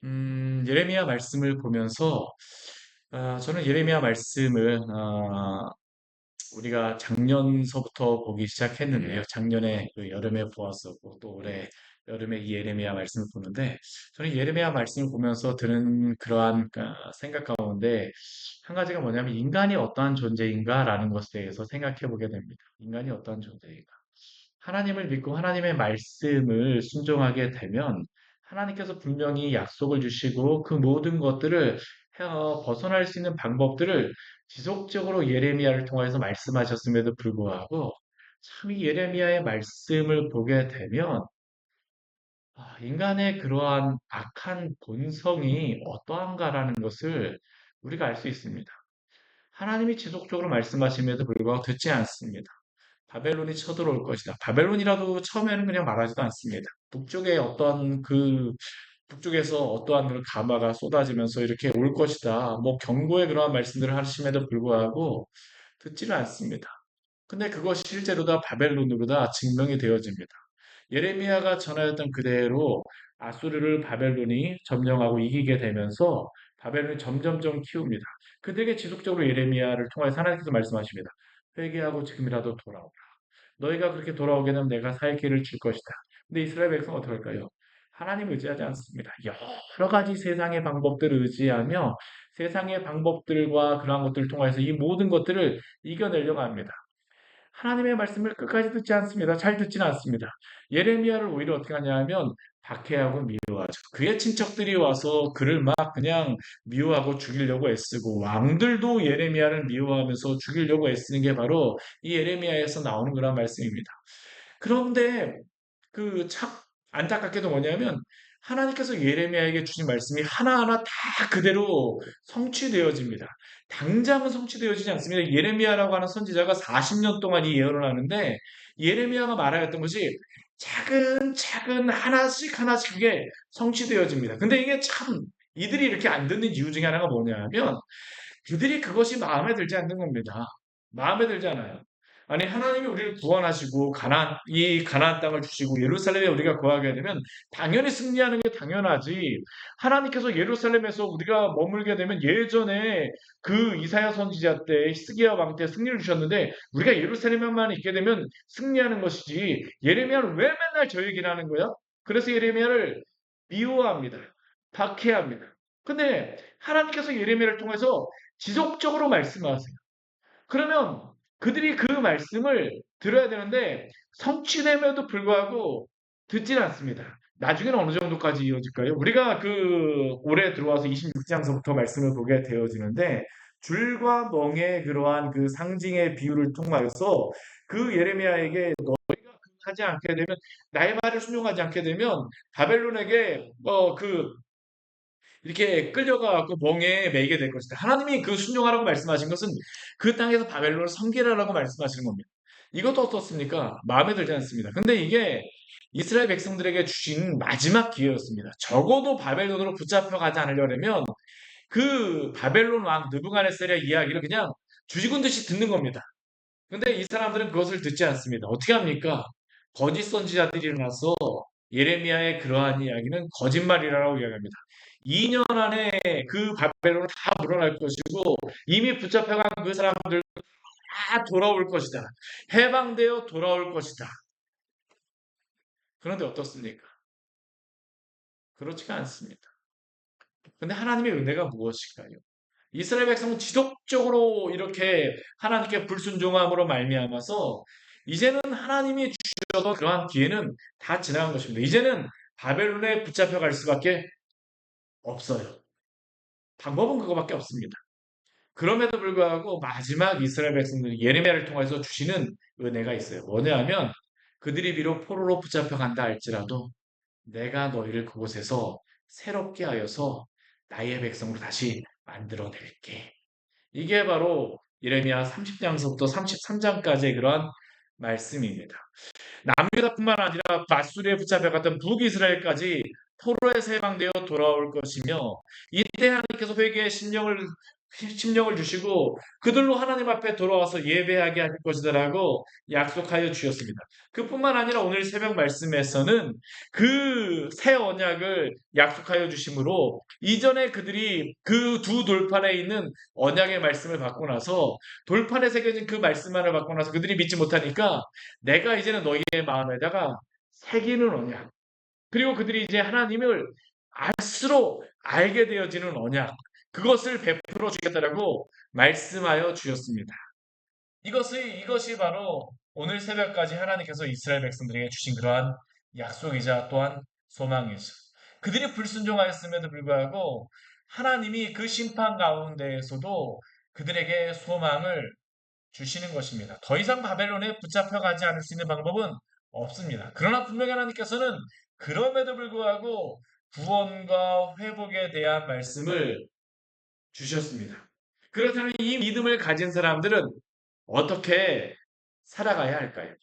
예레미야 말씀을 보면서 저는 예레미야 말씀을 우리가 작년서부터 보기 시작했는데요. 작년에 그 여름에 보았었고 또 올해 여름에 이 예레미야 말씀을 보는데 저는 예레미야 말씀을 보면서 드는 그러한 생각 가운데 한 가지가 뭐냐면 인간이 어떠한 존재인가라는 것에 대해서 생각해 보게 됩니다. 인간이 어떠한 존재인가? 하나님을 믿고 하나님의 말씀을 순종하게 되면 하나님께서 분명히 약속을 주시고 그 모든 것들을 벗어날 수 있는 방법들을 지속적으로 예레미야를 통해서 말씀하셨음에도 불구하고 참 이 예레미야의 말씀을 보게 되면 인간의 그러한 악한 본성이 어떠한가라는 것을 우리가 알 수 있습니다. 하나님이 지속적으로 말씀하심에도 불구하고 듣지 않습니다. 바벨론이 쳐들어올 것이다. 바벨론이라도 처음에는 그냥 말하지도 않습니다. 북쪽에 어떠한 북쪽에서 어떠한 그런 가마가 쏟아지면서 이렇게 올 것이다. 뭐 경고의 그러한 말씀들을 하심에도 불구하고 듣지는 않습니다. 근데 그것이 실제로 다 바벨론으로 다 증명이 되어집니다. 예레미야가 전하였던 그대로 아수르를 바벨론이 점령하고 이기게 되면서 바벨론이 점점점 키웁니다. 그들에게 지속적으로 예레미야를 통해서 하나님께서 말씀하십니다. 회개하고 지금이라도 돌아오라. 너희가 그렇게 돌아오게 되면 내가 살 길을 줄 것이다. 근데 이스라엘 백성은 어떻게 할까요? 하나님 의지하지 않습니다. 여러 가지 세상의 방법들을 의지하며 세상의 방법들과 그러한 것들을 통해서 이 모든 것들을 이겨내려고 합니다. 하나님의 말씀을 끝까지 듣지 않습니다. 잘 듣지는 않습니다. 예레미야를 오히려 어떻게 하냐 하면 박해하고 미워하죠. 그의 친척들이 와서 그를 막 그냥 미워하고 죽이려고 애쓰고 왕들도 예레미야를 미워하면서 죽이려고 애쓰는 게 바로 이 예레미야에서 나오는 그런 말씀입니다. 그런데 그 참 안타깝게도 뭐냐면 하나님께서 예레미야에게 주신 말씀이 하나하나 다 그대로 성취되어집니다. 당장은 성취되어지지 않습니다. 예레미야라고 하는 선지자가 40년 동안 이 예언을 하는데 예레미야가 말하였던 것이 차근차근 하나씩 하나씩 그게 성취되어집니다. 근데 이게 참 이들이 이렇게 안 듣는 이유 중에 하나가 뭐냐면 그들이 그것이 마음에 들지 않는 겁니다. 마음에 들지 않아요. 아니 하나님이 우리를 구원하시고 이 가나안 땅을 주시고 예루살렘에 우리가 거하게 되면 당연히 승리하는 게 당연하지. 하나님께서 예루살렘에서 우리가 머물게 되면 예전에 그 이사야 선지자 때 히스기야 왕 때 승리를 주셨는데 우리가 예루살렘에만 있게 되면 승리하는 것이지. 예레미야는 왜 맨날 저 얘기를 하는 거야? 그래서 예레미야를 미워합니다. 박해합니다. 근데 하나님께서 예레미야를 통해서 지속적으로 말씀하세요. 그러면 그들이 그 말씀을 들어야 되는데 성취됨에도 불구하고 듣지는 않습니다. 나중에는 어느 정도까지 이어질까요? 우리가 올해 들어와서 26장서부터 말씀을 보게 되어지는데 줄과 멍의 그러한 그 상징의 비유를 통하여서 그 예레미야에게 너희가 하지 않게 되면 나의 말을 순종하지 않게 되면 바벨론에게 이렇게 끌려가고 멍에 매이게 될 것이다. 하나님이 그 순종하라고 말씀하신 것은 그 땅에서 바벨론을 섬기라라고 말씀하시는 겁니다. 이것도 어떻습니까? 마음에 들지 않습니다. 근데 이게 이스라엘 백성들에게 주신 마지막 기회였습니다. 적어도 바벨론으로 붙잡혀 가지 않으려면 그 바벨론 왕 느부갓네살의 이야기를 그냥 주지군 듯이 듣는 겁니다. 근데 이 사람들은 그것을 듣지 않습니다. 어떻게 합니까? 거짓 선지자들이 일어나서 예레미야의 그러한 이야기는 거짓말이라고 이야기합니다. 2년 안에 그 바벨론을 다 물어날 것이고 이미 붙잡혀간 그 사람들 다 돌아올 것이다. 해방되어 돌아올 것이다. 그런데 어떻습니까? 그렇지가 않습니다. 근데 하나님의 은혜가 무엇일까요? 이스라엘 백성은 지속적으로 이렇게 하나님께 불순종함으로 말미암아서 이제는 하나님이 주셔도 그러한 기회는 다 지나간 것입니다. 이제는 바벨론에 붙잡혀 갈 수밖에 없어요. 방법은 그거밖에 없습니다. 그럼에도 불구하고 마지막 이스라엘 백성들이 예레미야를 통해서 주시는 은혜가 있어요. 뭐냐하면 그들이 비록 포로로 붙잡혀 간다 할지라도 내가 너희를 그곳에서 새롭게 하여서 나의 백성으로 다시 만들어낼게. 이게 바로 예레미야 30장서부터 33장까지의 그러한 말씀입니다. 남유다뿐만 아니라 마수리에 붙잡혀갔던 북이스라엘까지 포로에서 해방되어 돌아올 것이며 이때 하나님께서 회개의 심령을 심령을 주시고 그들로 하나님 앞에 돌아와서 예배하게 할 것이다라고 약속하여 주셨습니다. 그뿐만 아니라 오늘 새벽 말씀에서는 그 새 언약을 약속하여 주심으로 이전에 그들이 그 두 돌판에 있는 언약의 말씀을 받고 나서 돌판에 새겨진 그 말씀만을 받고 나서 그들이 믿지 못하니까 내가 이제는 너희의 마음에다가 새기는 언약, 그리고 그들이 이제 하나님을 알수록 알게 되어지는 언약, 그것을 베풀어 주겠다라고 말씀하여 주셨습니다. 이것이 바로 오늘 새벽까지 하나님께서 이스라엘 백성들에게 주신 그러한 약속이자 또한 소망이죠. 그들이 불순종하였음에도 불구하고 하나님이 그 심판 가운데에서도 그들에게 소망을 주시는 것입니다. 더 이상 바벨론에 붙잡혀가지 않을 수 있는 방법은 없습니다. 그러나 분명히 하나님께서는 그럼에도 불구하고 구원과 회복에 대한 말씀을 주셨습니다. 그렇다면 이 믿음을 가진 사람들은 어떻게 살아가야 할까요?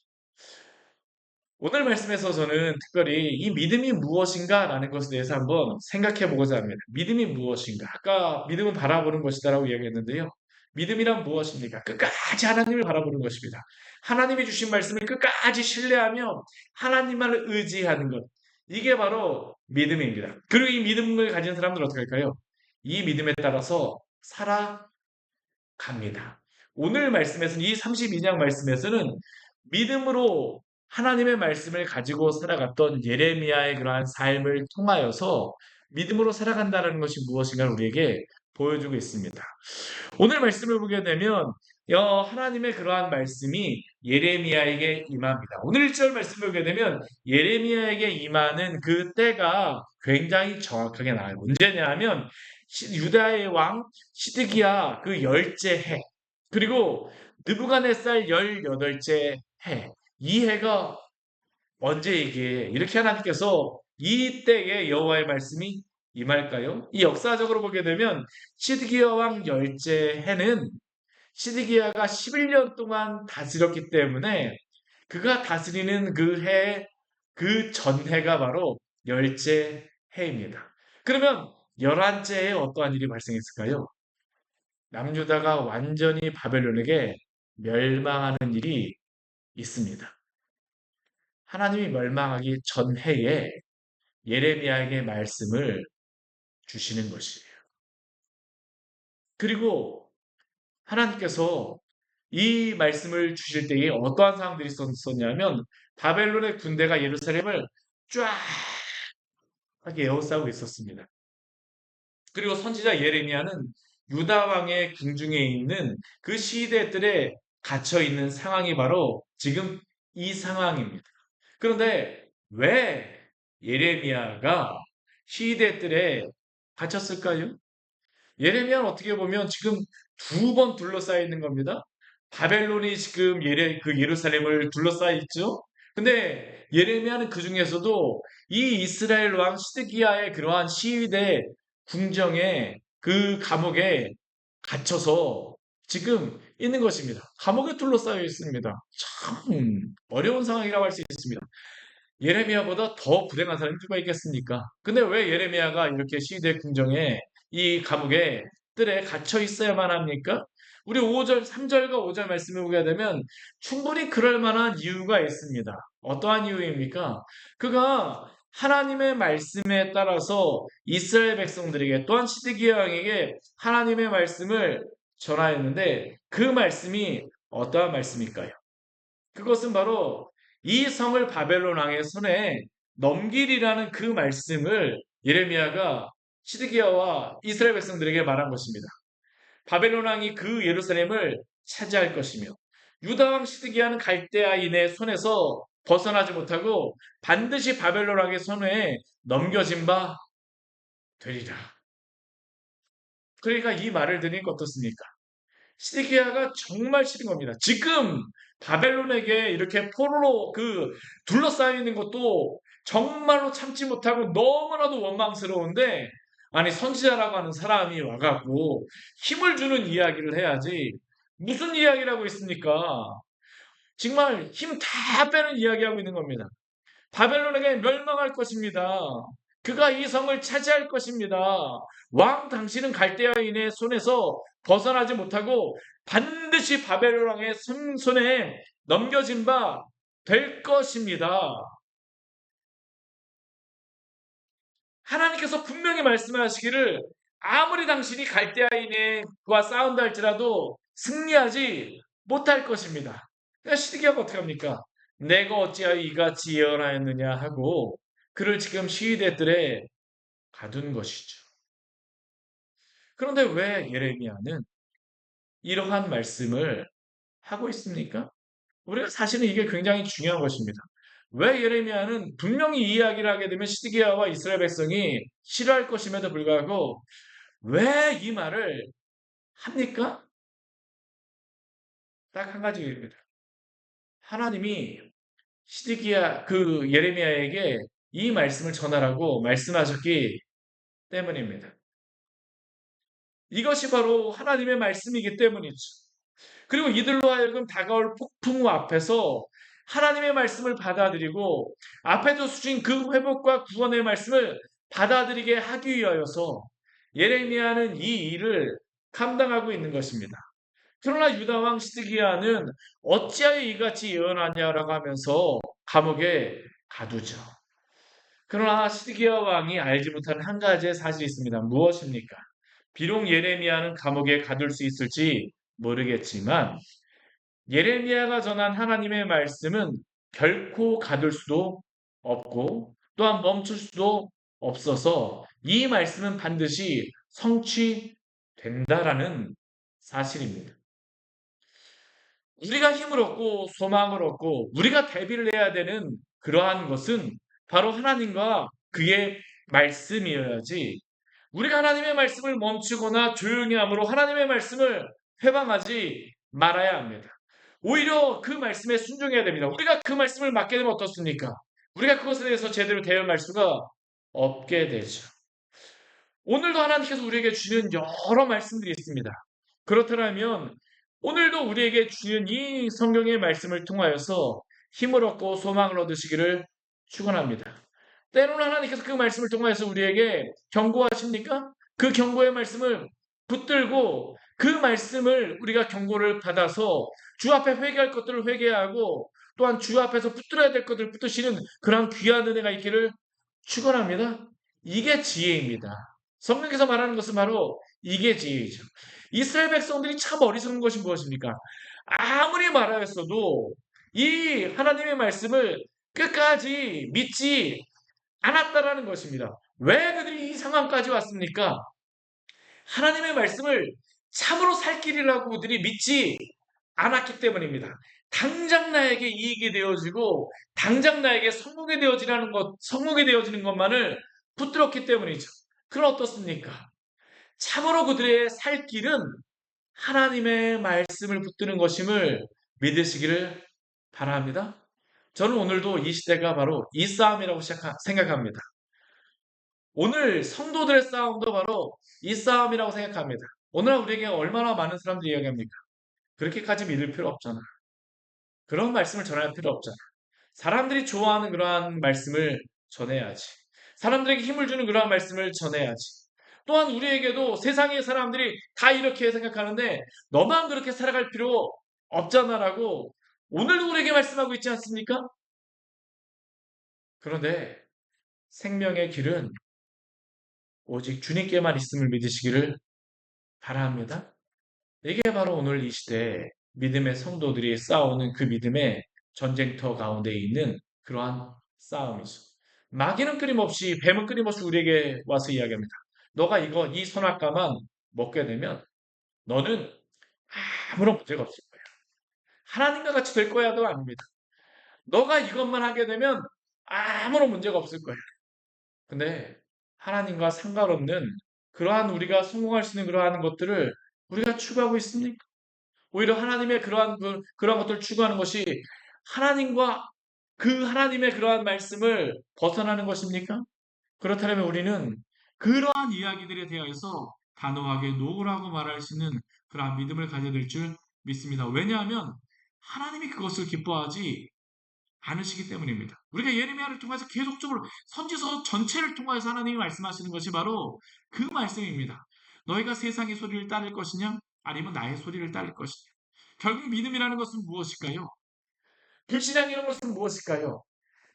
오늘 말씀에서 저는 특별히 이 믿음이 무엇인가라는 것에 대해서 한번 생각해 보고자 합니다. 믿음이 무엇인가? 아까 믿음은 바라보는 것이다라고 이야기했는데요. 믿음이란 무엇입니까? 끝까지 하나님을 바라보는 것입니다. 하나님이 주신 말씀을 끝까지 신뢰하며 하나님만을 의지하는 것. 이게 바로 믿음입니다. 그리고 이 믿음을 가진 사람들은 어떻게 할까요? 이 믿음에 따라서 살아갑니다. 오늘 말씀에서는 이 32장 말씀에서는 믿음으로 하나님의 말씀을 가지고 살아갔던 예레미야의 그러한 삶을 통하여서 믿음으로 살아간다는 것이 무엇인가 우리에게 보여주고 있습니다. 오늘 말씀을 보게 되면 하나님의 그러한 말씀이 예레미야에게 임합니다. 오늘 1절 말씀을 보게 되면 예레미야에게 임하는 그 때가 굉장히 정확하게 나와요. 언제냐 하면 유다의 왕 시드기야 그 열째 해, 그리고 느부갓네살 18째 해, 이 해가 언제이기에 이렇게 하나님께서 이 때에 여호와의 말씀이 임할까요? 이 역사적으로 보게 되면 시드기야 왕 열째 해는 시드기야가 11년 동안 다스렸기 때문에 그가 다스리는 그 해, 그 전해가 바로 열째 해입니다. 그러면 11째 해에 어떠한 일이 발생했을까요? 남유다가 완전히 바벨론에게 멸망하는 일이 있습니다. 하나님이 멸망하기 전해에 예레미야에게 말씀을 주시는 것이에요. 그리고 하나님께서 이 말씀을 주실 때에 어떠한 상황들이 있었냐면 바벨론의 군대가 예루살렘을 쫙 에워싸고 있었습니다. 그리고 선지자 예레미야는 유다 왕의 궁중에 있는 그 시대들에 갇혀 있는 상황이 바로 지금 이 상황입니다. 그런데 왜 예레미야가 시대들에 갇혔을까요? 예레미야는 어떻게 보면 지금 두 번 둘러싸여 있는 겁니다. 바벨론이 지금 그 예루살렘을 둘러싸여 있죠. 근데 예레미야는 그 중에서도 이 이스라엘 왕 시드기야의 그러한 시위대 궁정에 그 감옥에 갇혀서 지금 있는 것입니다. 감옥에 둘러싸여 있습니다. 참 어려운 상황이라고 할 수 있습니다. 예레미야보다 더 불행한 사람이 누가 있겠습니까? 근데 왜 예레미야가 이렇게 시대 궁정에 이 감옥에 뜰에 갇혀 있어야만 합니까? 우리 5절, 3절과 5절 말씀을 보게 되면 충분히 그럴 만한 이유가 있습니다. 어떠한 이유입니까? 그가 하나님의 말씀에 따라서 이스라엘 백성들에게 또한 시드기야 왕에게 하나님의 말씀을 전하였는데 그 말씀이 어떠한 말씀일까요? 그것은 바로 이 성을 바벨론 왕의 손에 넘기리라는 그 말씀을 예레미야가 시드기야와 이스라엘 백성들에게 말한 것입니다. 바벨론 왕이 그 예루살렘을 차지할 것이며 유다 왕 시드기야는 갈대아인의 손에서 벗어나지 못하고 반드시 바벨론 왕의 손에 넘겨진 바 되리라. 그러니까 이 말을 들으니까 어떻습니까? 시드기야가 정말 싫은 겁니다. 지금 바벨론에게 이렇게 포로로 둘러싸여 있는 것도 정말로 참지 못하고 너무나도 원망스러운데, 아니 선지자라고 하는 사람이 와갖고 힘을 주는 이야기를 해야지 무슨 이야기라고 있습니까? 정말 힘 다 빼는 이야기하고 있는 겁니다. 바벨론에게 멸망할 것입니다. 그가 이 성을 차지할 것입니다. 왕 당신은 갈대아인의 손에서 벗어나지 못하고 반드시 바벨론 왕의 손에 넘겨진 바 될 것입니다. 하나님께서 분명히 말씀하시기를 아무리 당신이 갈대아인과 싸운다 할지라도 승리하지 못할 것입니다. 그러니까 시드기야가 어떻게 합니까? 내가 어찌하여 이같이 예언하였느냐 하고 그를 지금 시위대들에 가둔 것이죠. 그런데 왜 예레미야는 이러한 말씀을 하고 있습니까? 우리가 사실은 이게 굉장히 중요한 것입니다. 왜 예레미야는 분명히 이 이야기를 하게 되면 시드기야와 이스라엘 백성이 싫어할 것임에도 불구하고 왜 이 말을 합니까? 딱 한 가지입니다. 하나님이 시드기야 그 예레미야에게 이 말씀을 전하라고 말씀하셨기 때문입니다. 이것이 바로 하나님의 말씀이기 때문이죠. 그리고 이들로 하여금 다가올 폭풍우 앞에서 하나님의 말씀을 받아들이고 앞에도 주신 그 회복과 구원의 말씀을 받아들이게 하기 위하여서 예레미야는 이 일을 감당하고 있는 것입니다. 그러나 유다 왕 시드기야는 어찌하여 이같이 예언하냐라고 하면서 감옥에 가두죠. 그러나 시드기야 왕이 알지 못하는 한 가지의 사실이 있습니다. 무엇입니까? 비록 예레미야는 감옥에 가둘 수 있을지 모르겠지만 예레미야가 전한 하나님의 말씀은 결코 가둘 수도 없고 또한 멈출 수도 없어서 이 말씀은 반드시 성취된다라는 사실입니다. 우리가 힘을 얻고 소망을 얻고 우리가 대비를 해야 되는 그러한 것은 바로 하나님과 그의 말씀이어야지 우리가 하나님의 말씀을 멈추거나 조용히 함으로 하나님의 말씀을 회방하지 말아야 합니다. 오히려 그 말씀에 순종해야 됩니다. 우리가 그 말씀을 맡게 되면 어떻습니까? 우리가 그것에 대해서 제대로 대응할 수가 없게 되죠. 오늘도 하나님께서 우리에게 주는 여러 말씀들이 있습니다. 그렇더라면 오늘도 우리에게 주는 이 성경의 말씀을 통하여서 힘을 얻고 소망을 얻으시기를 축원합니다. 때로는 하나님께서 그 말씀을 통하여서 우리에게 경고하십니까? 그 경고의 말씀을 붙들고 그 말씀을 우리가 경고를 받아서 주 앞에 회개할 것들을 회개하고 또한 주 앞에서 붙들어야 될 것들을 붙드시는 그런 귀한 은혜가 있기를 축원합니다. 이게 지혜입니다. 성령께서 말하는 것은 바로 이게 지혜이죠. 이스라엘 백성들이 참 어리석은 것이 무엇입니까? 아무리 말하였어도 이 하나님의 말씀을 끝까지 믿지 않았다라는 것입니다. 왜 그들이 이 상황까지 왔습니까? 하나님의 말씀을 참으로 살 길이라고 그들이 믿지 않았기 때문입니다. 당장 나에게 이익이 되어지고 당장 나에게 성공이 되어지는 것만을 붙들었기 때문이죠. 그럼 어떻습니까? 참으로 그들의 살 길은 하나님의 말씀을 붙드는 것임을 믿으시기를 바랍니다. 저는 오늘도 이 시대가 바로 이 싸움이라고 생각합니다. 오늘 성도들의 싸움도 바로 이 싸움이라고 생각합니다. 오늘 우리에게 얼마나 많은 사람들이 이야기합니까? 그렇게까지 믿을 필요 없잖아. 그런 말씀을 전할 필요 없잖아. 사람들이 좋아하는 그러한 말씀을 전해야지. 사람들에게 힘을 주는 그러한 말씀을 전해야지. 또한 우리에게도 세상의 사람들이 다 이렇게 생각하는데 너만 그렇게 살아갈 필요 없잖아라고 오늘도 우리에게 말씀하고 있지 않습니까? 그런데 생명의 길은 오직 주님께만 있음을 믿으시기를 바랍니다. 이게 바로 오늘 이 시대 믿음의 성도들이 싸우는 그 믿음의 전쟁터 가운데 있는 그러한 싸움이죠. 마귀는 끊임없이 뱀은 끊임없이 우리에게 와서 이야기합니다. 너가 이 선악과만 먹게 되면 너는 아무런 문제가 없을 거야. 하나님과 같이 될 거야도 아닙니다. 너가 이것만 하게 되면 아무런 문제가 없을 거야. 근데 하나님과 상관없는 그러한 우리가 성공할 수 있는 그러한 것들을 우리가 추구하고 있습니까? 오히려 하나님의 그러한 것들을 추구하는 것이 하나님과 그 하나님의 그러한 말씀을 벗어나는 것입니까? 그렇다면 우리는 그러한 이야기들에 대하여서 단호하게 노라고 말할 수 있는 그러한 믿음을 가져야 될 줄 믿습니다. 왜냐하면 하나님이 그것을 기뻐하지 않으시기 때문입니다. 우리가 예레미야를 통해서 계속적으로 선지서 전체를 통해서 하나님이 말씀하시는 것이 바로 그 말씀입니다. 너희가 세상의 소리를 따를 것이냐? 아니면 나의 소리를 따를 것이냐? 결국 믿음이라는 것은 무엇일까요? 불신앙이라는 것은 무엇일까요?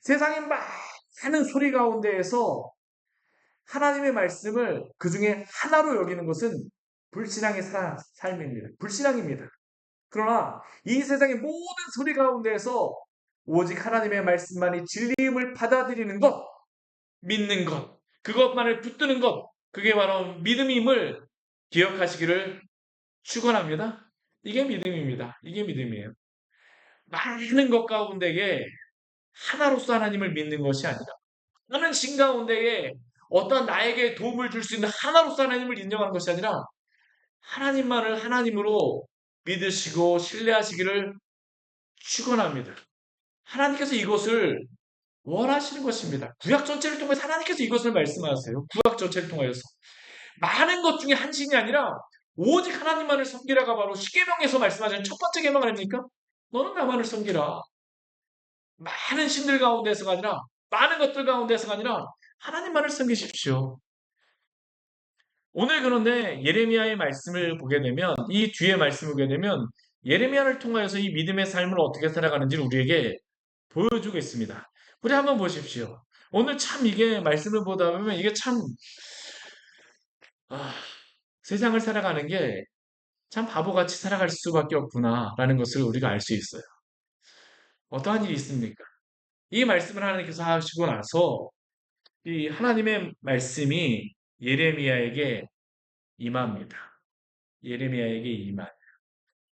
세상의 많은 소리 가운데에서 하나님의 말씀을 그 중에 하나로 여기는 것은 불신앙의 삶입니다. 불신앙입니다. 그러나 이 세상의 모든 소리 가운데에서 오직 하나님의 말씀만이 진리임을 받아들이는 것, 믿는 것, 그것만을 붙드는 것, 그게 바로 믿음임을 기억하시기를 축원합니다. 이게 믿음입니다. 이게 믿음이에요. 많은 것 가운데에 하나로서 하나님을 믿는 것이 아니라 많은 신 가운데에 어떤 나에게 도움을 줄 수 있는 하나로서 하나님을 인정하는 것이 아니라 하나님만을 하나님으로 믿으시고 신뢰하시기를 축원합니다. 하나님께서 이것을 원하시는 것입니다. 구약 전체를 통해서 하나님께서 이것을 말씀하세요. 구약 전체를 통하여서 많은 것 중에 한 신이 아니라 오직 하나님만을 섬기라가 바로 십계명에서 말씀하시는 첫 번째 계명 아닙니까? 너는 나만을 섬기라. 많은 신들 가운데서가 아니라 많은 것들 가운데서가 아니라 하나님만을 섬기십시오. 오늘 그런데 예레미야의 말씀을 보게 되면 이 뒤에 말씀을 보게 되면 예레미야를 통하여서 이 믿음의 삶을 어떻게 살아가는지를 우리에게 보여주고 있습니다. 우리 한번 보십시오. 오늘 참 이게 말씀을 보다 보면 이게 참 아, 세상을 살아가는 게 참 바보같이 살아갈 수밖에 없구나라는 것을 우리가 알 수 있어요. 어떠한 일이 있습니까? 이 말씀을 하나님께서 하시고 나서 이 하나님의 말씀이 예레미야에게 임합니다. 예레미야에게 임한.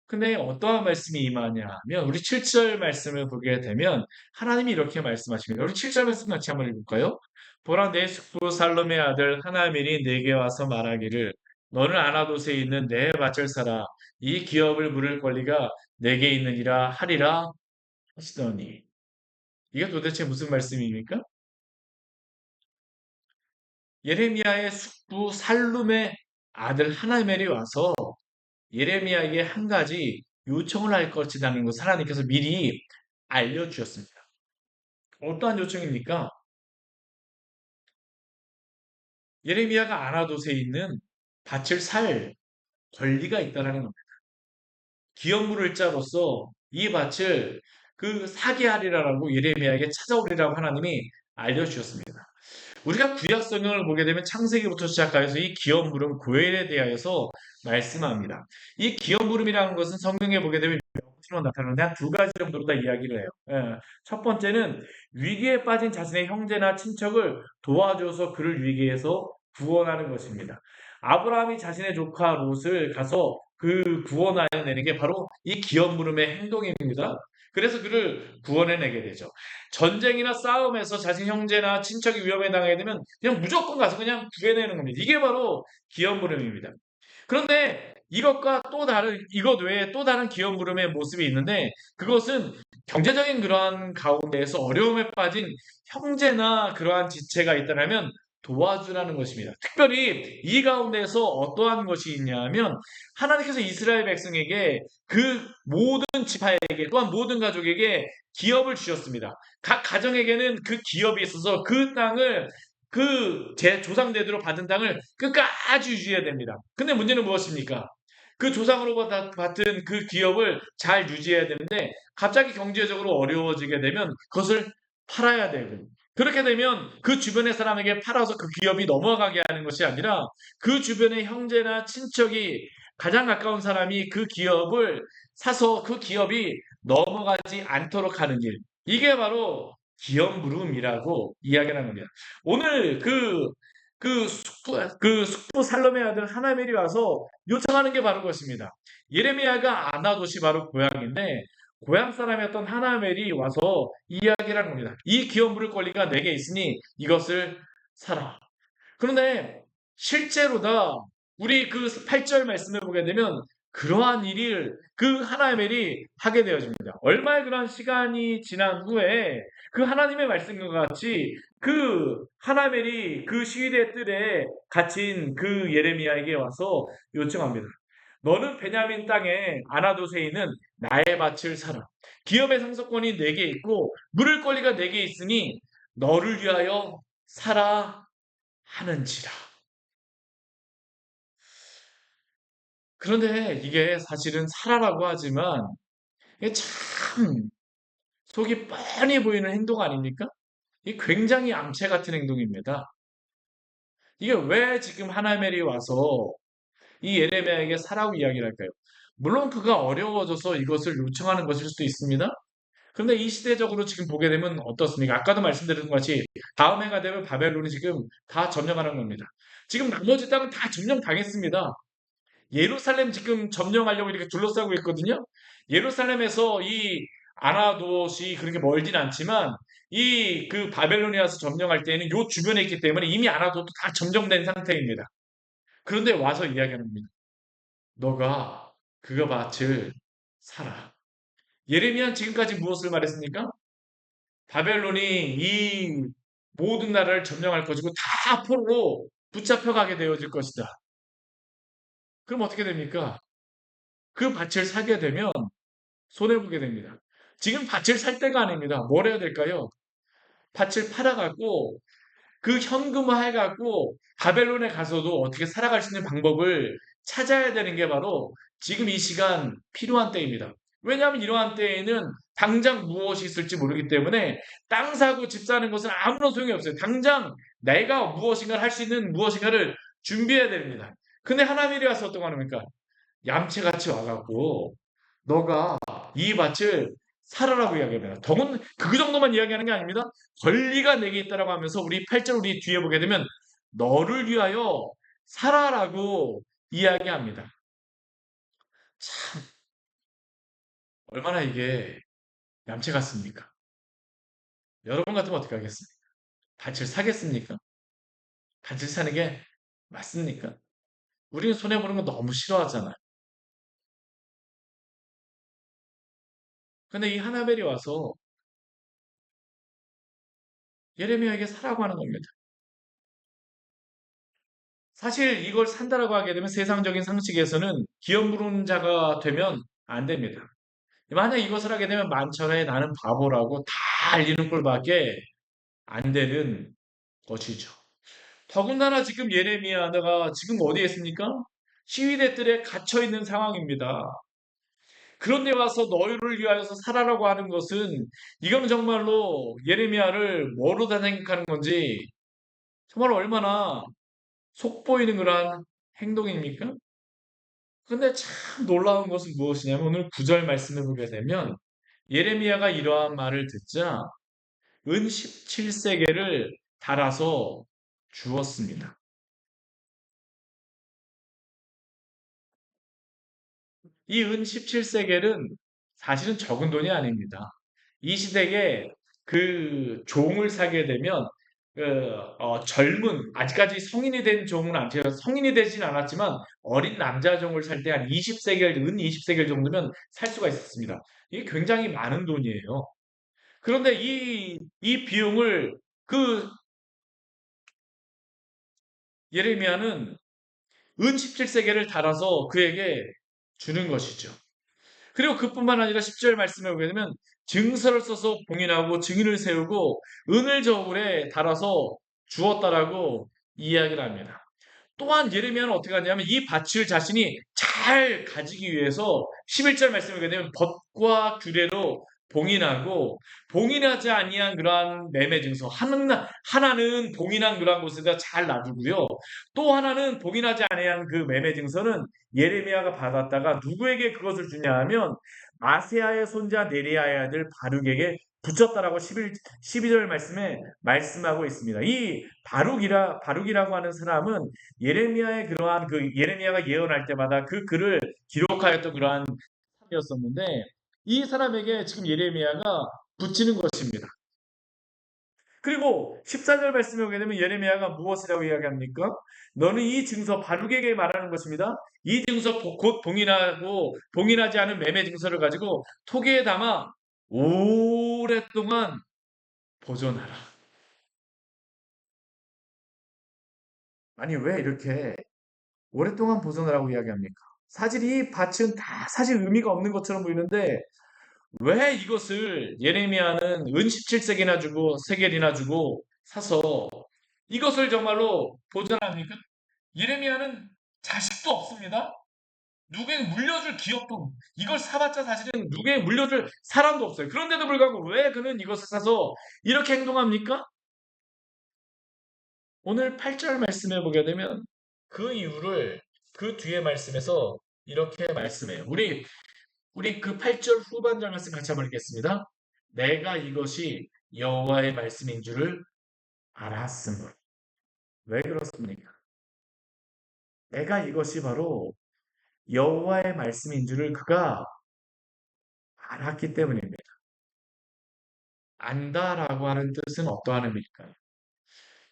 근데 어떠한 말씀이 임하냐면 우리 7절 말씀을 보게 되면 하나님이 이렇게 말씀하십니다. 우리 7절 말씀 같이 한번 읽을까요? 보라 내 숙부 살롬의 아들 하나멜이 내게 와서 말하기를 너는 아나돗에 있는 내 밭을 사라 이 기업을 물을 권리가 내게 있느니라 하리라 하시더니 이게 도대체 무슨 말씀입니까? 예레미야의 숙부 살룸의 아들 하나멜이 와서 예레미야에게 한 가지 요청을 할 것이라는 것을 하나님께서 미리 알려주셨습니다. 어떠한 요청입니까? 예레미야가 아나돗에 있는 밭을 살 권리가 있다는 겁니다. 기업물을 자로서 이 밭을 그 사게 하리라고 예레미야에게 찾아오리라고 하나님이 알려주셨습니다. 우리가 구약 성경을 보게 되면 창세기부터 시작하여서 이 기업 물음 고엘에 대하여서 말씀합니다. 이 기업 물음이라는 것은 성경에 보게 되면 명시로 나타나는데 한 두 가지 정도로 다 이야기를 해요. 첫 번째는 위기에 빠진 자신의 형제나 친척을 도와줘서 그를 위기에서 구원하는 것입니다. 아브라함이 자신의 조카 롯을 가서 그 구원하여 내는 게 바로 이 기업 물음의 행동입니다. 그래서 그를 구원해내게 되죠. 전쟁이나 싸움에서 자신 형제나 친척이 위험에 당하게 되면 그냥 무조건 가서 그냥 구해내는 겁니다. 이게 바로 기업물음입니다. 그런데 이것과 또 다른 이것 외에 또 다른 기업물음의 모습이 있는데 그것은 경제적인 그러한 가운데에서 어려움에 빠진 형제나 그러한 지체가 있다면 도와주라는 것입니다. 특별히 이 가운데에서 어떠한 것이 있냐면 하나님께서 이스라엘 백성에게 그 모든 지파에게 또한 모든 가족에게 기업을 주셨습니다. 각 가정에게는 그 기업이 있어서 그 땅을 그 제 조상 대대로 받은 땅을 끝까지 유지해야 됩니다. 근데 문제는 무엇입니까? 그 조상으로부터 받은 그 기업을 잘 유지해야 되는데 갑자기 경제적으로 어려워지게 되면 그것을 팔아야 되고 그렇게 되면 그 주변의 사람에게 팔아서 그 기업이 넘어가게 하는 것이 아니라 그 주변의 형제나 친척이 가장 가까운 사람이 그 기업을 사서 그 기업이 넘어가지 않도록 하는 일. 이게 바로 기업 물음이라고 이야기를 하는 겁니다. 오늘 그 숙부 살롬의 아들 하나멜이 와서 요청하는 게 바로 그것입니다. 예레미야가 아나돗이 바로 고향인데 고향 사람이었던 하나멜이 와서 이야기를 하는 겁니다. 이 기업 물을 권리가 내게 있으니 이것을 사라. 그런데 실제로다 우리 그 8절 말씀을 보게 되면 그러한 일을 그 하나멜이 하게 되어집니다. 얼마의 그러한 시간이 지난 후에 그 하나님의 말씀과 같이 그 하나멜이 그 시위대 뜰에 갇힌 그 예레미야에게 와서 요청합니다. 너는 베냐민 땅에 아나돗에 있는 나의 밭을 사라. 기업의 상속권이 내게 있고 물을 권리가 내게 있으니 너를 위하여 사라 하는지라. 그런데 이게 사실은 사라라고 하지만 이게 참 속이 뻔히 보이는 행동 아닙니까? 이 굉장히 암체 같은 행동입니다. 이게 왜 지금 하나멜이 와서 이 예레미야에게 사라고 이야기를 할까요? 물론 그가 어려워져서 이것을 요청하는 것일 수도 있습니다. 그런데 이 시대적으로 지금 보게 되면 어떻습니까? 아까도 말씀드린 것 같이 다음 해가 되면 바벨론이 지금 다 점령하는 겁니다. 지금 나머지 땅은 다 점령당했습니다. 예루살렘 지금 점령하려고 이렇게 둘러싸고 있거든요. 예루살렘에서 이 아나돗이 그렇게 멀진 않지만 이 그 바벨론에 와서 점령할 때에는 요 주변에 있기 때문에 이미 아나돗도 다 점령된 상태입니다. 그런데 와서 이야기하는 겁니다. 너가 그거 밭을 사라. 예레미야는 지금까지 무엇을 말했습니까? 바벨론이 이 모든 나라를 점령할 것이고 다 포로로 붙잡혀가게 되어질 것이다. 그럼 어떻게 됩니까? 그 밭을 사게 되면 손해보게 됩니다. 지금 밭을 살 때가 아닙니다. 뭘 해야 될까요? 밭을 팔아갖고 그 현금화 해갖고 바벨론에 가서도 어떻게 살아갈 수 있는 방법을 찾아야 되는 게 바로 지금 이 시간 필요한 때입니다. 왜냐하면 이러한 때에는 당장 무엇이 있을지 모르기 때문에 땅 사고 집 사는 것은 아무런 소용이 없어요. 당장 내가 무엇인가를 할 수 있는 무엇인가를 준비해야 됩니다. 근데 하나님이 와서 어떤 거 합니까? 얌체같이 와갖고 너가 이 밭을 살아라고 이야기합니다. 더군 그 정도만 이야기하는 게 아닙니다. 권리가 내게 있다라고 하면서 우리 8절 우리 뒤에 보게 되면 너를 위하여 살아라고 이야기합니다. 참 얼마나 이게 얌체 같습니까? 여러분 같으면 어떻게 하겠습니까? 밭을 사겠습니까? 밭을 사는 게 맞습니까? 우리는 손해보는 거 너무 싫어하잖아요. 근데 이 하나벨이 와서 예레미야에게 사라고 하는 겁니다. 사실 이걸 산다라고 하게 되면 세상적인 상식에서는 기업 무른자가 되면 안 됩니다. 만약 이것을 하게 되면 만천하에 나는 바보라고 다 알리는 꼴밖에 안 되는 것이죠. 더군다나 지금 예레미야가 지금 어디에 있습니까? 시위대들에 갇혀 있는 상황입니다. 그런데 와서 너희를 위하여서 살아라고 하는 것은 이건 정말로 예레미야를 뭐로 다 생각하는 건지 정말 얼마나 속보이는 그러한 행동입니까? 근데 참 놀라운 것은 무엇이냐면 오늘 9절 말씀을 보게 되면 예레미야가 이러한 말을 듣자 은 17세계를 달아서 주었습니다. 이 은 17세겔은 사실은 적은 돈이 아닙니다. 이 시대에 그 종을 사게 되면 그, 젊은 아직까지 성인이 된 종은 제가 성인이 되진 않았지만 어린 남자 종을 살 때 한 20세겔 은 20세겔 정도면 살 수가 있었습니다. 이게 굉장히 많은 돈이에요. 그런데 이 비용을 그 예레미야는 은 17세겔을 달아서 그에게 주는 것이죠. 그리고 그뿐만 아니라 10절 말씀에 보게 되면 증서를 써서 봉인하고 증인을 세우고 은을 저울에 달아서 주었다라고 이야기를 합니다. 또한 예레미야는 어떻게 하냐면 이 밭을 자신이 잘 가지기 위해서 11절 말씀을 보게 되면 벗과 규례로 봉인하고 봉인하지 아니한 그러한 매매 증서 하나는 봉인한 그러한 곳에다 잘 놔두고요. 또 하나는 봉인하지 아니한 그 매매 증서는 예레미야가 받았다가 누구에게 그것을 주냐 하면 아세아의 손자 네리야의 아들 바룩에게 붙였다라고 12절 말씀에 말씀하고 있습니다. 이 바룩이라고 하는 사람은 예레미야의 그러한 그 예레미야가 예언할 때마다 그 글을 기록하였던 그러한 사람이었었는데 이 사람에게 지금 예레미야가 붙이는 것입니다. 그리고 14절 말씀에 오게 되면 예레미야가 무엇이라고 이야기합니까? 너는 이 증서 바룩에게 말하는 것입니다. 이 증서 곧 봉인하고 봉인하지 않은 매매 증서를 가지고 토기에 담아 오랫동안 보존하라. 아니 왜 이렇게 오랫동안 보존하라고 이야기합니까? 사실 이 밭은 다 사실 의미가 없는 것처럼 보이는데 왜 이것을 예레미야는 은 17세기나 주고 세겔이나 주고 사서 이것을 정말로 보존합니까? 예레미야는 자식도 없습니다. 누구에게 물려줄 기업도 이걸 사봤자 사실은 누구에게 물려줄 사람도 없어요. 그런데도 불구하고 왜 그는 이것을 사서 이렇게 행동합니까? 오늘 8절 말씀에 보게 되면 그 이유를 그 뒤에 말씀에서 이렇게 말씀해요. 우리 그 8절 후반절 말씀 같이 한번 읽겠습니다. 내가 이것이 여호와의 말씀인 줄을 알았으므로. 왜 그렇습니까? 내가 이것이 바로 여호와의 말씀인 줄을 그가 알았기 때문입니다. 안다라고 하는 뜻은 어떠한 의미일까요?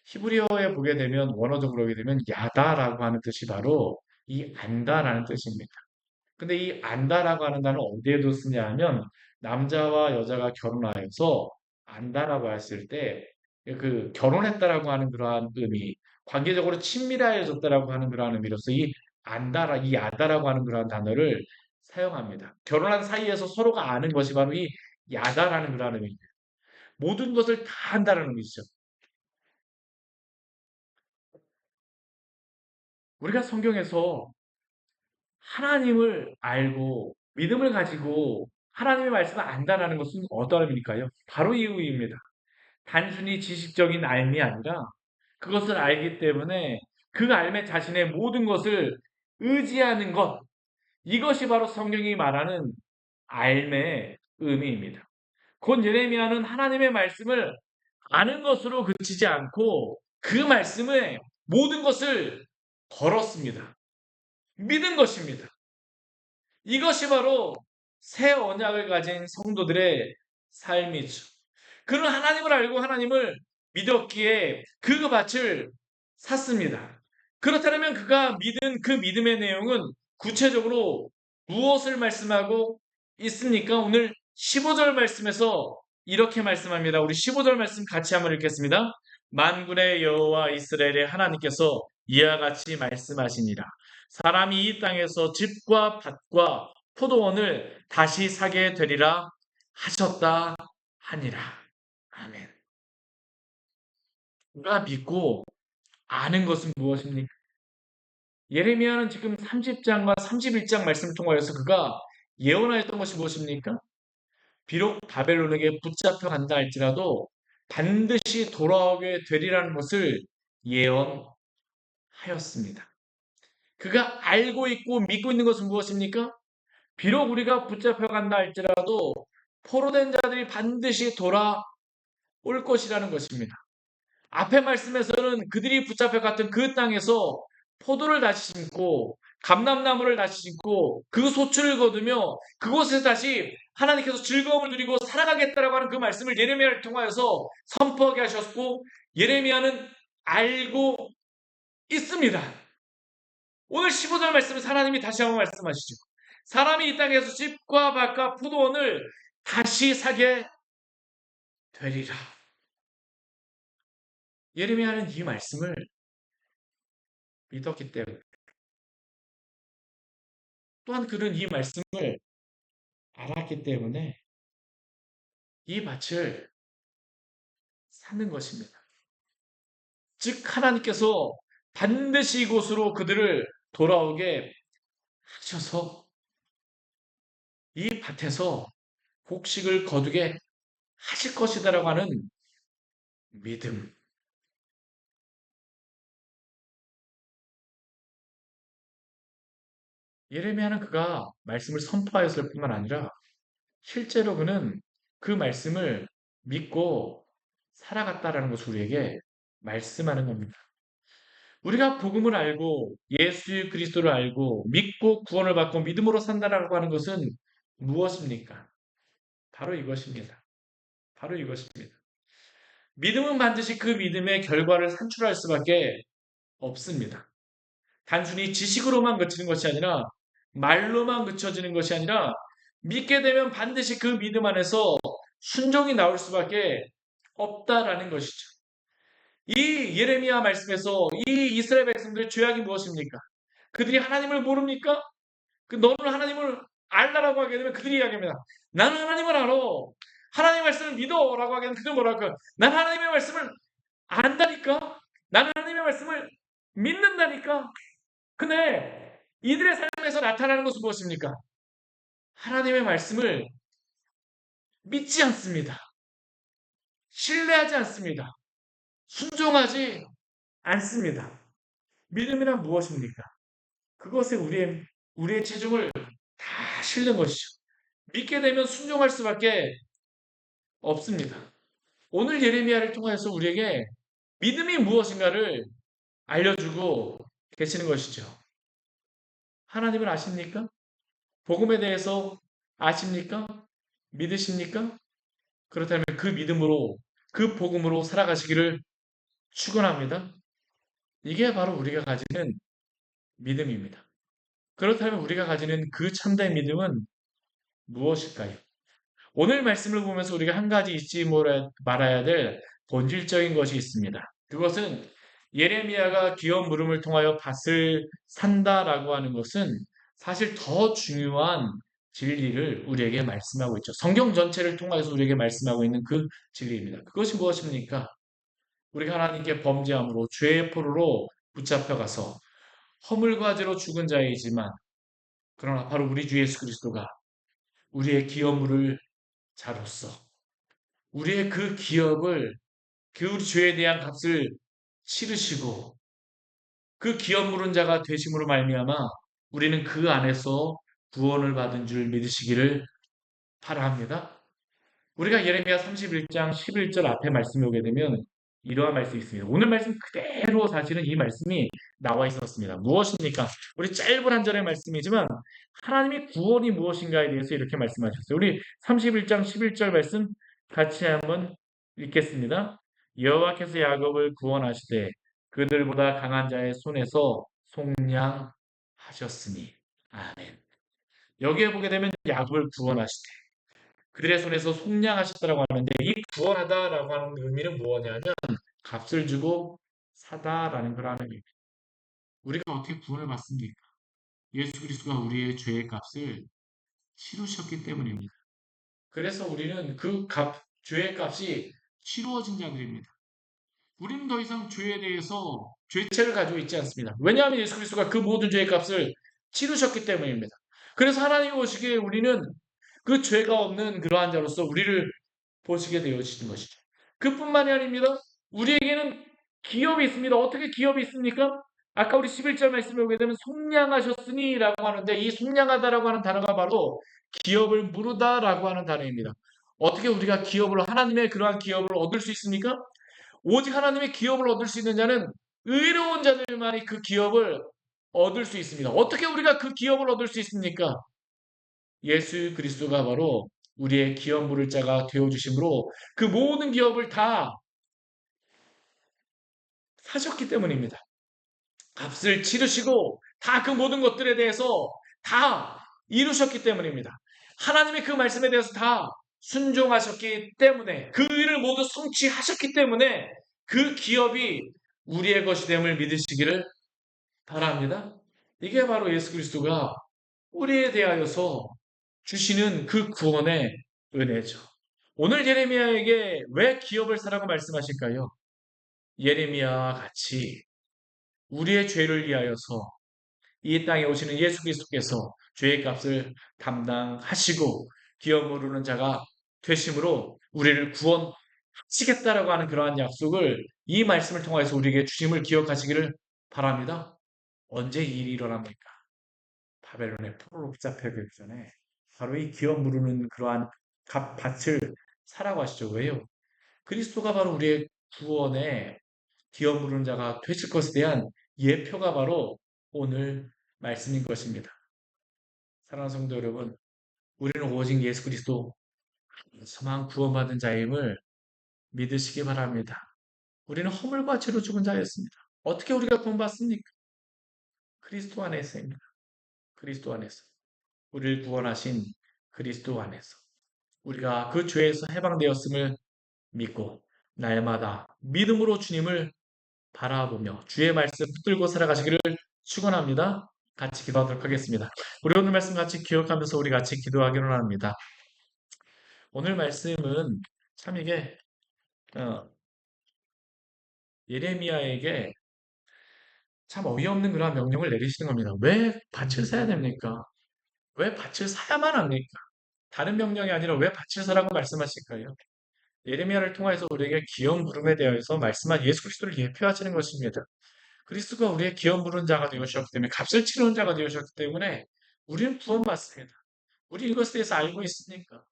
히브리어에 보게 되면 원어적으로 보게 되면 야다라고 하는 뜻이 바로 이 안다라는 뜻입니다. 근데 이 안다라고 하는 단어는 어디에도 쓰냐 하면 남자와 여자가 결혼하여서 안다라고 했을 때 그 결혼했다라고 하는 그러한 의미, 관계적으로 친밀해졌다라고 하는 그러한 의미로서 이 아다라고 하는 그러한 단어를 사용합니다. 결혼한 사이에서 서로가 아는 것이 바로 이 야다라는 그러한 의미입니다. 모든 것을 다 안다라는 의미죠. 우리가 성경에서 하나님을 알고 믿음을 가지고 하나님의 말씀을 안다라는 것은 어떠한 의미일까요? 바로 이 의미입니다. 단순히 지식적인 알미 아니라 그것을 알기 때문에 그 알매 자신의 모든 것을 의지하는 것. 이것이 바로 성경이 말하는 알매의 의미입니다. 곧 예레미야는 하나님의 말씀을 아는 것으로 그치지 않고 그 말씀에 모든 것을 걸었습니다. 믿은 것입니다. 이것이 바로 새 언약을 가진 성도들의 삶이죠. 그는 하나님을 알고 하나님을 믿었기에 그 밭을 샀습니다. 그렇다면 그가 믿은 그 믿음의 내용은 구체적으로 무엇을 말씀하고 있습니까? 오늘 15절 말씀에서 이렇게 말씀합니다. 우리 15절 말씀 같이 한번 읽겠습니다. 만군의 여호와 이스라엘의 하나님께서 이와 같이 말씀하시니라. 사람이 이 땅에서 집과 밭과 포도원을 다시 사게 되리라 하셨다 하니라. 아멘. 우리가 믿고 아는 것은 무엇입니까? 예레미야는 지금 30장과 31장 말씀을 통하여서 그가 예언하였던 것이 무엇입니까? 비록 바벨론에게 붙잡혀 간다 할지라도 반드시 돌아오게 되리라는 것을 예언하였습니다. 그가 알고 있고 믿고 있는 것은 무엇입니까? 비록 우리가 붙잡혀 간다 할지라도 포로된 자들이 반드시 돌아올 것이라는 것입니다. 앞에 말씀에서는 그들이 붙잡혀 갔던 그 땅에서 포도를 다시 심고 감람나무를 다시 심고 그 소출을 거두며 그곳에서 다시 하나님께서 즐거움을 누리고 살아가겠다라고 하는 그 말씀을 예레미야를 통하여서 선포하게 하셨고 예레미야는 알고 있습니다. 오늘 15절 말씀은 하나님이 다시 한번 말씀하시죠. 사람이 이 땅에서 집과 밭과 포도원을 다시 사게 되리라. 예레미야는 이 말씀을 믿었기 때문에 또한 그는 이 말씀을 알았기 때문에 이 밭을 사는 것입니다. 즉 하나님께서 반드시 이곳으로 그들을 돌아오게 하셔서 이 밭에서 곡식을 거두게 하실 것이다라고 하는 믿음. 예레미야는 그가 말씀을 선포하였을 뿐만 아니라 실제로 그는 그 말씀을 믿고 살아갔다라는 것을 우리에게 말씀하는 겁니다. 우리가 복음을 알고 예수 그리스도를 알고 믿고 구원을 받고 믿음으로 산다라고 하는 것은 무엇입니까? 바로 이것입니다. 바로 이것입니다. 믿음은 반드시 그 믿음의 결과를 산출할 수밖에 없습니다. 단순히 지식으로만 그치는 것이 아니라 말로만 그쳐지는 것이 아니라 믿게 되면 반드시 그 믿음 안에서 순종이 나올 수밖에 없다라는 것이죠. 이 예레미야 말씀에서 이 이스라엘 백성들의 죄악이 무엇입니까? 그들이 하나님을 모릅니까? 너는 하나님을 알라라고 하게 되면 그들이 이야기합니다. 나는 하나님을 알아. 하나님의 말씀을 믿어라고 하게 되면 그들 뭐라 할까요? 난 하나님의 말씀을 안다니까. 나는 하나님의 말씀을 믿는다니까. 근데 이들의 삶에서 나타나는 것은 무엇입니까? 하나님의 말씀을 믿지 않습니다. 신뢰하지 않습니다. 순종하지 않습니다. 믿음이란 무엇입니까? 그것에 우리의 체중을 다 실는 것이죠. 믿게 되면 순종할 수밖에 없습니다. 오늘 예레미야를 통해서 우리에게 믿음이 무엇인가를 알려주고 계시는 것이죠. 하나님을 아십니까? 복음에 대해서 아십니까? 믿으십니까? 그렇다면 그 믿음으로, 그 복음으로 살아가시기를 축원합니다. 이게 바로 우리가 가지는 믿음입니다. 그렇다면 우리가 가지는 그 참된 믿음은 무엇일까요? 오늘 말씀을 보면서 우리가 한 가지 잊지 말아야 될 본질적인 것이 있습니다. 그것은 예레미야가 기업 물음을 통하여 밭을 산다라고 하는 것은 사실 더 중요한 진리를 우리에게 말씀하고 있죠. 성경 전체를 통해서 우리에게 말씀하고 있는 그 진리입니다. 그것이 무엇입니까? 우리가 하나님께 범죄함으로 죄의 포로로 붙잡혀가서 허물과제로 죽은 자이지만 그러나 바로 우리 주 예수 그리스도가 우리의 기업물을 자로서 우리의 그 기업을 그 우리 죄에 대한 값을 치르시고 그 기업 물은 자가 되심으로 말미암아 우리는 그 안에서 구원을 받은 줄 믿으시기를 바랍니다. 우리가 예레미야 31장 11절 앞에 말씀이 오게 되면 이러한 말씀이 있습니다. 오늘 말씀 그대로 사실은 이 말씀이 나와 있었습니다. 무엇입니까? 우리 짧은 한 절의 말씀이지만 하나님의 구원이 무엇인가에 대해서 이렇게 말씀하셨어요. 우리 31장 11절 말씀 같이 한번 읽겠습니다. 여호와께서 야곱을 구원하시되 그들보다 강한 자의 손에서 속량하셨으니. 아멘. 여기에 보게 되면 야곱을 구원하시되 그들의 손에서 속량하셨다라고 하는데 이 구원하다라고 하는 의미는 무엇이냐면 값을 주고 사다라는 걸 하는 의미입니다. 우리가 어떻게 구원을 받습니까? 예수 그리스도가 우리의 죄의 값을 치르셨기 때문입니다. 그래서 우리는 그 죄의 값이 치루어진 자들입니다. 우리는 더 이상 죄에 대해서 죄책을 가지고 있지 않습니다. 왜냐하면 예수 그리스도가 그 모든 죄의 값을 치르셨기 때문입니다. 그래서 하나님이 보시기에 우리는 그 죄가 없는 그러한 자로서 우리를 보시게 되어지는 것이죠. 그뿐만이 아닙니다. 우리에게는 기업이 있습니다. 어떻게 기업이 있습니까? 아까 우리 11절 말씀에 오게 되면 속량하셨으니 라고 하는데 이 속량하다라고 하는 단어가 바로 기업을 무르다라고 하는 단어입니다. 어떻게 우리가 하나님의 그러한 기업을 얻을 수 있습니까? 오직 하나님의 기업을 얻을 수 있는 자는 의로운 자들만이 그 기업을 얻을 수 있습니다. 어떻게 우리가 그 기업을 얻을 수 있습니까? 예수 그리스도가 바로 우리의 기업 물을 자가 되어주심으로 그 모든 기업을 다 사셨기 때문입니다. 값을 치르시고 다 그 모든 것들에 대해서 다 이루셨기 때문입니다. 하나님의 그 말씀에 대해서 다 순종하셨기 때문에 그 일을 모두 성취하셨기 때문에 그 기업이 우리의 것이 됨을 믿으시기를 바랍니다. 이게 바로 예수 그리스도가 우리에 대하여서 주시는 그 구원의 은혜죠. 오늘 예레미야에게 왜 기업을 사라고 말씀하실까요? 예레미야와 같이 우리의 죄를 위하여서 이 땅에 오시는 예수 그리스도께서 죄의 값을 감당하시고 기업 모르는 자가 되심으로 우리를 구원하시겠다라고 하는 그러한 약속을 이 말씀을 통해서 우리에게 주심을 기억하시기를 바랍니다. 언제 이 일이 일어납니까? 바벨론의 포로로 붙잡혀기 전에 바로 이 기업 무르는 그러한 값을 사라고 하시죠. 왜요? 그리스도가 바로 우리의 구원의 기업 무르는 자가 되실 것에 대한 예표가 바로 오늘 말씀인 것입니다. 사랑하는 성도 여러분, 우리는 오직 예수 그리스도 소망 구원받은 자임을 믿으시기 바랍니다. 우리는 허물과 죄로 죽은 자였습니다. 어떻게 우리가 구원받습니까? 그리스도 안에서입니다. 그리스도 안에서. 우리를 구원하신 그리스도 안에서. 우리가 그 죄에서 해방되었음을 믿고 날마다 믿음으로 주님을 바라보며 주의 말씀 붙들고 살아가시기를 축원합니다. 같이 기도하도록 하겠습니다. 우리 오늘 말씀 같이 기억하면서 우리 같이 기도하기로 합니다. 오늘 말씀은 참 이게 어, 예레미야에게 참 어이없는 그런 명령을 내리시는 겁니다. 왜 밭을 사야 됩니까? 왜 밭을 사야만 합니까? 다른 명령이 아니라 왜 밭을 사라고 말씀하실까요? 예레미야를 통해서 우리에게 기업 부름에 대해서 말씀한 예수 그리스도를 예표하시는 것입니다. 그리스도가 우리의 기업 부른 자가 되으셨기 때문에 값을 치르는 자가 되으셨기 때문에 우리는 구원받습니다. 우리 이것에 대해서 알고 있습니까?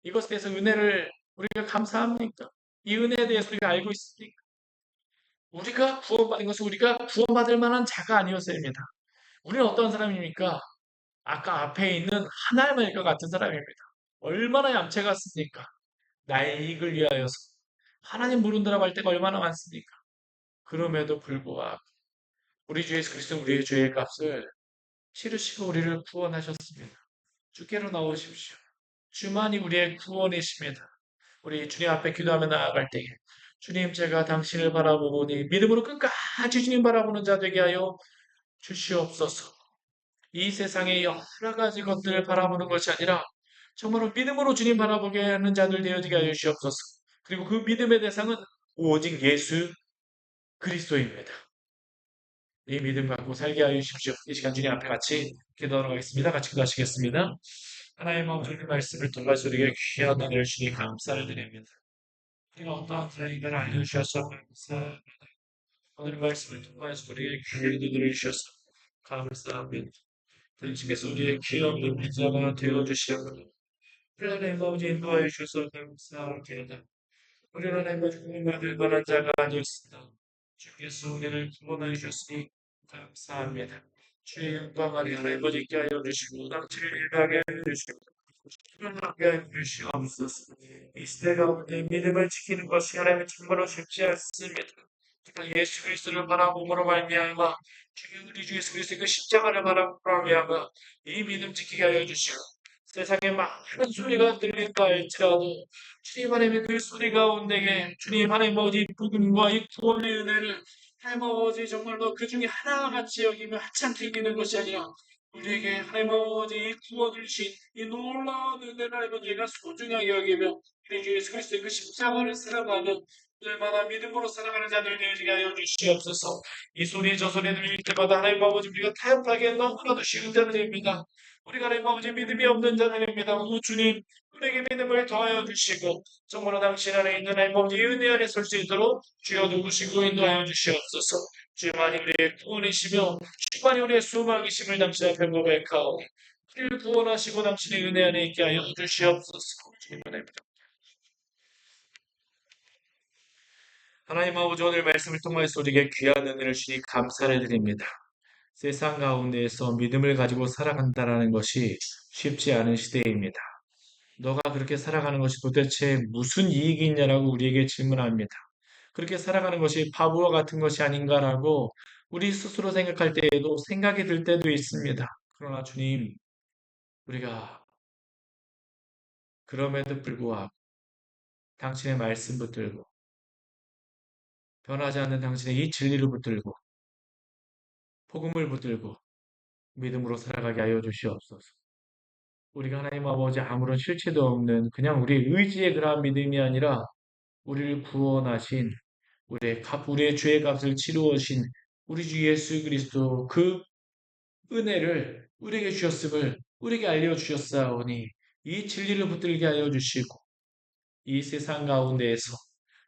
이것에 대해서 은혜를 우리가 감사합니까? 이 은혜에 대해서 우리가 알고 있습니까? 우리가 구원받은 것은 우리가 구원받을 만한 자가 아니었습니다. 우리는 어떤 사람입니까? 아까 앞에 있는 하나님과 같은 사람입니다. 얼마나 얌체 같습니까? 나의 이익을 위하여서 하나님 부른다라고 할 때가 얼마나 많습니까? 그럼에도 불구하고 우리 주 예수 그리스도 우리의 죄의 값을 치르시고 우리를 구원하셨습니다. 주께로 나오십시오. 주만이 우리의 구원이십니다. 우리 주님 앞에 기도하며 나아갈 때에 주님 제가 당신을 바라보니 믿음으로 끝까지 주님 바라보는 자 되게 하여 주시옵소서. 이 세상의 여러 가지 것들을 바라보는 것이 아니라 정말로 믿음으로 주님 바라보게 하는 자들 되어지게 하여 주시옵소서. 그리고 그 믿음의 대상은 오직 예수 그리스도입니다. 이 믿음 갖고 살게 하여 주십시오. 이 시간 주님 앞에 같이 기도하러 가겠습니다. 같이 기도하시겠습니다. 하나님 아버지 말씀을 통해서 우리에게 귀한 은혜를 주니 감사를 드립니다. 우리가 어떠한 사람인가를 알려주셔서 감사합니다. 오늘 말씀을 통해서 우리에게 귀한 은혜를 주셔서 감사합니다. 당신께서 우리의 귀한 은혜자가 되어주시옵소서. 하나님 아버지 인도하여 주셔서 감사합니다. 우리는 하나님 아버지 구원받을 만한 자가 아니었습니다. 주께서 우리를 구원하여 주셨으니 감사합니다. 주의 영광 아래 하나님 아버지께 하여 주시고 당신을 일하게 하여 주시고 하게 하여 주시옵소서. 이 시대 가운데 믿음을 지키는 것이 하나님의 참으로 쉽지 않습니다. 예수 그리스도를 바라봄으로 말미암아 주님 우리 주 예수 그리스도의 그 십자가를 바라봄으로 말미암아 이 믿음 지키게 하여 주시고 세상에 많은 소리가 들린다 할지라도 주님 하나님의 그 소리 가운데에 주님 하나님 아버지 이 복음과 이 구원의 은혜를 하나님 아버지 정말로 그 중에 하나같이 여기며 하찮게 여기는 것이 아니라 우리에게 하나님 아버지 이 구원을 주신 이 놀라운 은혜를 하나님 아버지가 소중하게 여기며 우리 주 예수 그리스도의 그 십자가를 살아가는 날마다 믿음으로 살아가는 자들 되게 하여 주시옵소서. 이 소리 저 소리 들릴 때마다 하나님 아버지 우리가 타협하기에 너무나도 쉬운 자들입니다. 우리가 하나님 아버지 믿음이 없는 자들입니다. 오 주님 우리에게 믿음을 더하여 주시고 정말로 당신 안에 있는 하나님 아버지 은혜 안에 설 수 있도록 주여 누구시고 인도하여 주시옵소서. 주만이 우리의 구원이시며 주만이 우리의 소망이심을 당신 앞에 고백하오. 우리를 구원하시고 당신의 은혜 안에 있게 하여 주시옵소서. 주님 은혜입니다. 하나님 아버지 오늘 말씀을 통해서 우리에게 귀한 은혜를 주니 감사를 드립니다. 세상 가운데에서 믿음을 가지고 살아간다는 것이 쉽지 않은 시대입니다. 너가 그렇게 살아가는 것이 도대체 무슨 이익이 있냐라고 우리에게 질문합니다. 그렇게 살아가는 것이 바보와 같은 것이 아닌가라고 우리 스스로 생각할 때에도 생각이 들 때도 있습니다. 그러나 주님, 우리가 그럼에도 불구하고 당신의 말씀 붙들고 변하지 않는 당신의 이 진리를 붙들고 복음을 붙들고 믿음으로 살아가게 하여 주시옵소서. 우리가 하나님 아버지 아무런 실체도 없는 그냥 우리 의지의 그러한 믿음이 아니라 우리를 구원하신 우리의 죄의 값을 치루오신 우리 주 예수 그리스도 그 은혜를 우리에게 주셨음을 우리에게 알려주셨사오니 이 진리를 붙들게 하여 주시고 이 세상 가운데에서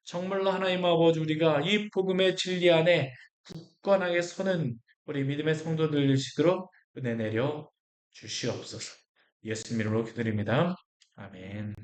정말로 하나님 아버지 우리가 이 복음의 진리 안에 굳건하게 서는 우리 믿음의 성도들 되시도록 은혜 내려 주시옵소서. 예수 이름으로 기도드립니다. 아멘.